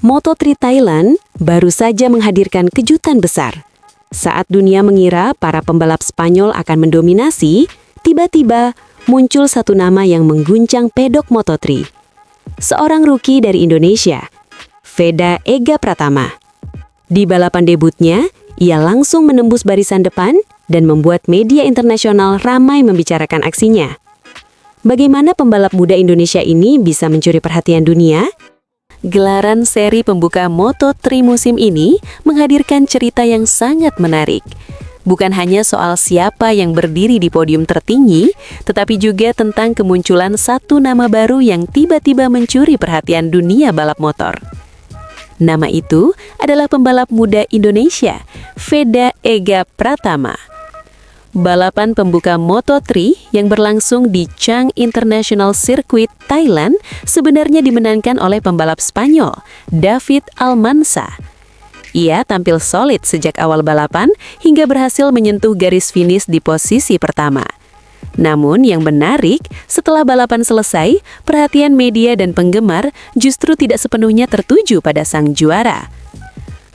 Moto3 Thailand baru saja menghadirkan kejutan besar. Saat dunia mengira para pembalap Spanyol akan mendominasi, tiba-tiba muncul satu nama yang mengguncang pedok Moto3. Seorang rookie dari Indonesia, Veda Ega Pratama. Di balapan debutnya, ia langsung menembus barisan depan dan membuat media internasional ramai membicarakan aksinya. Bagaimana pembalap muda Indonesia ini bisa mencuri perhatian dunia? Gelaran seri pembuka Moto3 musim ini menghadirkan cerita yang sangat menarik. Bukan hanya soal siapa yang berdiri di podium tertinggi, tetapi juga tentang kemunculan satu nama baru yang tiba-tiba mencuri perhatian dunia balap motor. Nama itu adalah pembalap muda Indonesia, Veda Ega Pratama. Balapan pembuka Moto3 yang berlangsung di Chang International Circuit, Thailand, sebenarnya dimenangkan oleh pembalap Spanyol, David Almansa. Ia tampil solid sejak awal balapan hingga berhasil menyentuh garis finish di posisi pertama. Namun yang menarik, setelah balapan selesai, perhatian media dan penggemar justru tidak sepenuhnya tertuju pada sang juara.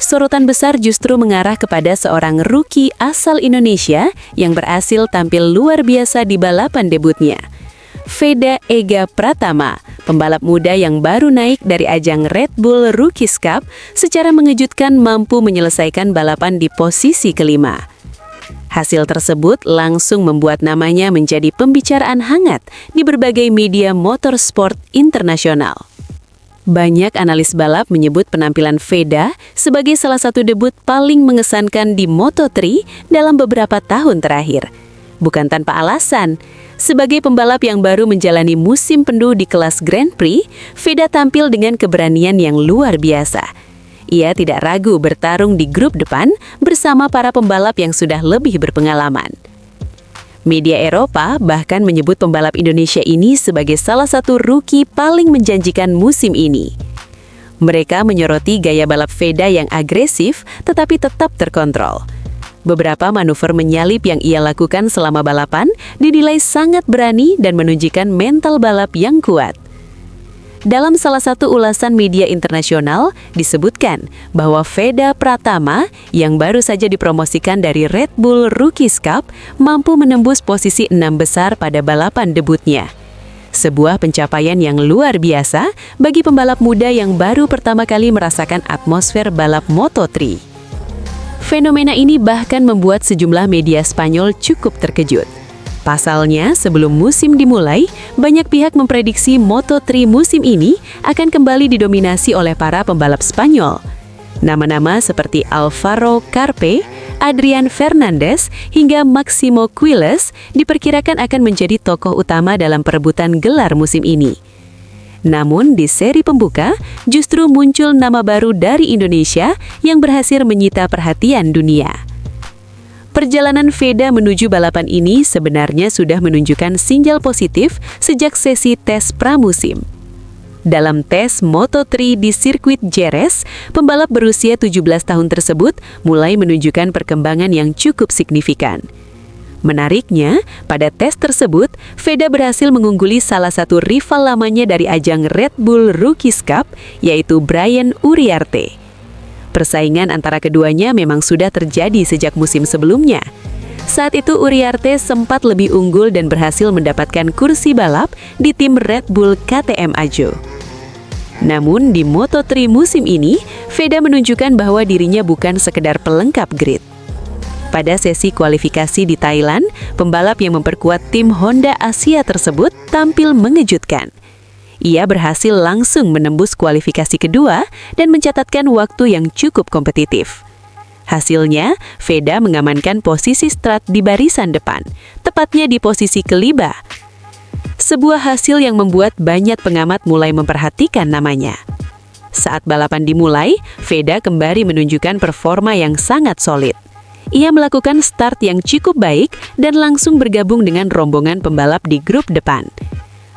Sorotan besar justru mengarah kepada seorang rookie asal Indonesia yang berhasil tampil luar biasa di balapan debutnya. Veda Ega Pratama, pembalap muda yang baru naik dari ajang Red Bull Rookies Cup, secara mengejutkan mampu menyelesaikan balapan di posisi kelima. Hasil tersebut langsung membuat namanya menjadi pembicaraan hangat di berbagai media motorsport internasional. Banyak analis balap menyebut penampilan Veda sebagai salah satu debut paling mengesankan di Moto3 dalam beberapa tahun terakhir. Bukan tanpa alasan, sebagai pembalap yang baru menjalani musim penuh di kelas Grand Prix, Veda tampil dengan keberanian yang luar biasa. Ia tidak ragu bertarung di grup depan bersama para pembalap yang sudah lebih berpengalaman. Media Eropa bahkan menyebut pembalap Indonesia ini sebagai salah satu rookie paling menjanjikan musim ini. Mereka menyoroti gaya balap Veda yang agresif tetapi tetap terkontrol. Beberapa manuver menyalip yang ia lakukan selama balapan dinilai sangat berani dan menunjukkan mental balap yang kuat. Dalam salah satu ulasan media internasional, disebutkan bahwa Veda Pratama yang baru saja dipromosikan dari Red Bull Rookies Cup mampu menembus posisi 6 besar pada balapan debutnya. Sebuah pencapaian yang luar biasa bagi pembalap muda yang baru pertama kali merasakan atmosfer balap Moto3. Fenomena ini bahkan membuat sejumlah media Spanyol cukup terkejut. Pasalnya, sebelum musim dimulai, banyak pihak memprediksi Moto3 musim ini akan kembali didominasi oleh para pembalap Spanyol. Nama-nama seperti Álvaro Carpe, Adrián Fernández, hingga Máximo Quiles diperkirakan akan menjadi tokoh utama dalam perebutan gelar musim ini. Namun, di seri pembuka, justru muncul nama baru dari Indonesia yang berhasil menyita perhatian dunia. Perjalanan Veda menuju balapan ini sebenarnya sudah menunjukkan sinyal positif sejak sesi tes pramusim. Dalam tes Moto3 di sirkuit Jerez, pembalap berusia 17 tahun tersebut mulai menunjukkan perkembangan yang cukup signifikan. Menariknya, pada tes tersebut, Veda berhasil mengungguli salah satu rival lamanya dari ajang Red Bull Rookies Cup, yaitu Brian Uriarte. Persaingan antara keduanya memang sudah terjadi sejak musim sebelumnya. Saat itu Uriarte sempat lebih unggul dan berhasil mendapatkan kursi balap di tim Red Bull KTM Ajo. Namun di Moto3 musim ini, Veda menunjukkan bahwa dirinya bukan sekedar pelengkap grid. Pada sesi kualifikasi di Thailand, pembalap yang memperkuat tim Honda Asia tersebut tampil mengejutkan. Ia berhasil langsung menembus kualifikasi kedua dan mencatatkan waktu yang cukup kompetitif. Hasilnya, Veda mengamankan posisi start di barisan depan, tepatnya di posisi kelima. Sebuah hasil yang membuat banyak pengamat mulai memperhatikan namanya. Saat balapan dimulai, Veda kembali menunjukkan performa yang sangat solid. Ia melakukan start yang cukup baik dan langsung bergabung dengan rombongan pembalap di grup depan.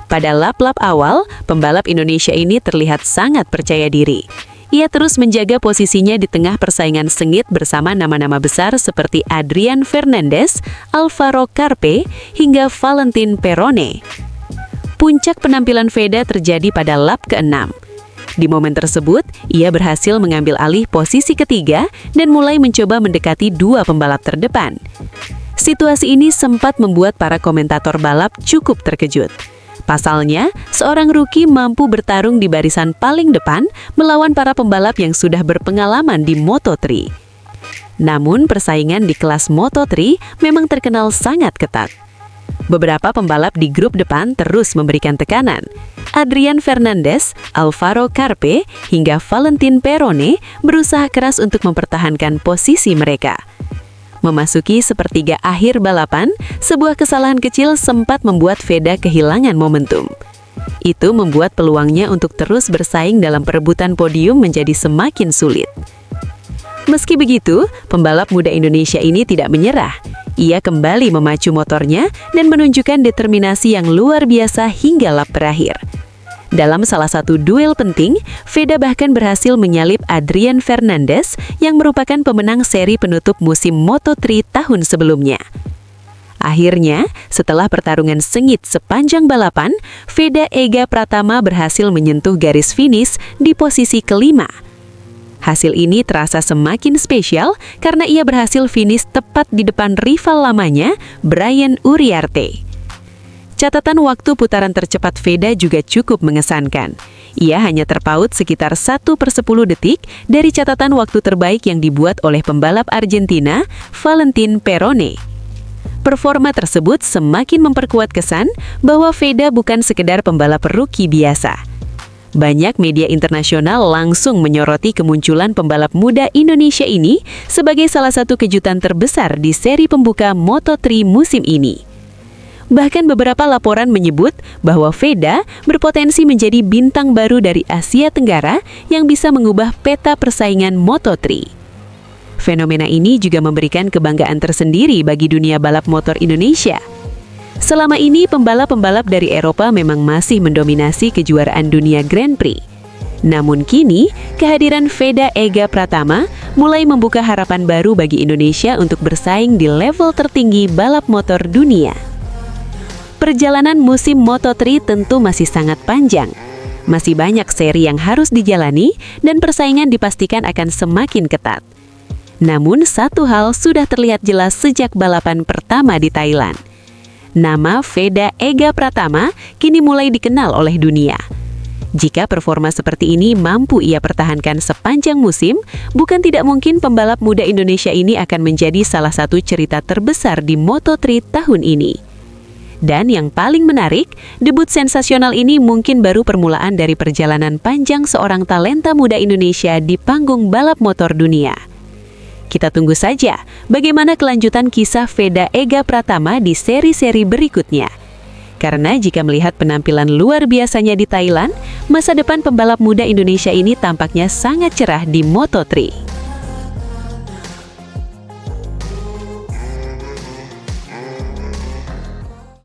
Pada lap-lap awal, pembalap Indonesia ini terlihat sangat percaya diri. Ia terus menjaga posisinya di tengah persaingan sengit bersama nama-nama besar seperti Adrián Fernández, Álvaro Carpe, hingga Valentin Perone. Puncak penampilan Veda terjadi pada lap ke-6. Di momen tersebut, ia berhasil mengambil alih posisi ketiga dan mulai mencoba mendekati dua pembalap terdepan. Situasi ini sempat membuat para komentator balap cukup terkejut. Pasalnya, seorang rookie mampu bertarung di barisan paling depan melawan para pembalap yang sudah berpengalaman di Moto3. Namun, persaingan di kelas Moto3 memang terkenal sangat ketat. Beberapa pembalap di grup depan terus memberikan tekanan. Adrian Fernandez, Alvaro Carpe, hingga Valentin Perone berusaha keras untuk mempertahankan posisi mereka. Memasuki sepertiga akhir balapan, sebuah kesalahan kecil sempat membuat Veda kehilangan momentum. Itu membuat peluangnya untuk terus bersaing dalam perebutan podium menjadi semakin sulit. Meski begitu, pembalap muda Indonesia ini tidak menyerah. Ia kembali memacu motornya dan menunjukkan determinasi yang luar biasa hingga lap terakhir. Dalam salah satu duel penting, Veda bahkan berhasil menyalip Adrian Fernandez yang merupakan pemenang seri penutup musim Moto3 tahun sebelumnya. Akhirnya, setelah pertarungan sengit sepanjang balapan, Veda Ega Pratama berhasil menyentuh garis finish di posisi kelima. Hasil ini terasa semakin spesial karena ia berhasil finish tepat di depan rival lamanya, Brian Uriarte. Catatan waktu putaran tercepat Veda juga cukup mengesankan. Ia hanya terpaut sekitar 1/10 detik dari catatan waktu terbaik yang dibuat oleh pembalap Argentina, Valentin Perone. Performa tersebut semakin memperkuat kesan bahwa Veda bukan sekedar pembalap rookie biasa. Banyak media internasional langsung menyoroti kemunculan pembalap muda Indonesia ini sebagai salah satu kejutan terbesar di seri pembuka Moto3 musim ini. Bahkan beberapa laporan menyebut bahwa Veda berpotensi menjadi bintang baru dari Asia Tenggara yang bisa mengubah peta persaingan Moto3. Fenomena ini juga memberikan kebanggaan tersendiri bagi dunia balap motor Indonesia. Selama ini, pembalap-pembalap dari Eropa memang masih mendominasi kejuaraan dunia Grand Prix. Namun kini, kehadiran Veda Ega Pratama mulai membuka harapan baru bagi Indonesia untuk bersaing di level tertinggi balap motor dunia. Perjalanan musim Moto3 tentu masih sangat panjang. Masih banyak seri yang harus dijalani dan persaingan dipastikan akan semakin ketat. Namun satu hal sudah terlihat jelas sejak balapan pertama di Thailand. Nama Veda Ega Pratama kini mulai dikenal oleh dunia. Jika performa seperti ini mampu ia pertahankan sepanjang musim, bukan tidak mungkin pembalap muda Indonesia ini akan menjadi salah satu cerita terbesar di Moto3 tahun ini. Dan yang paling menarik, debut sensasional ini mungkin baru permulaan dari perjalanan panjang seorang talenta muda Indonesia di panggung balap motor dunia. Kita tunggu saja bagaimana kelanjutan kisah Veda Ega Pratama di seri-seri berikutnya. Karena jika melihat penampilan luar biasanya di Thailand, masa depan pembalap muda Indonesia ini tampaknya sangat cerah di Moto3.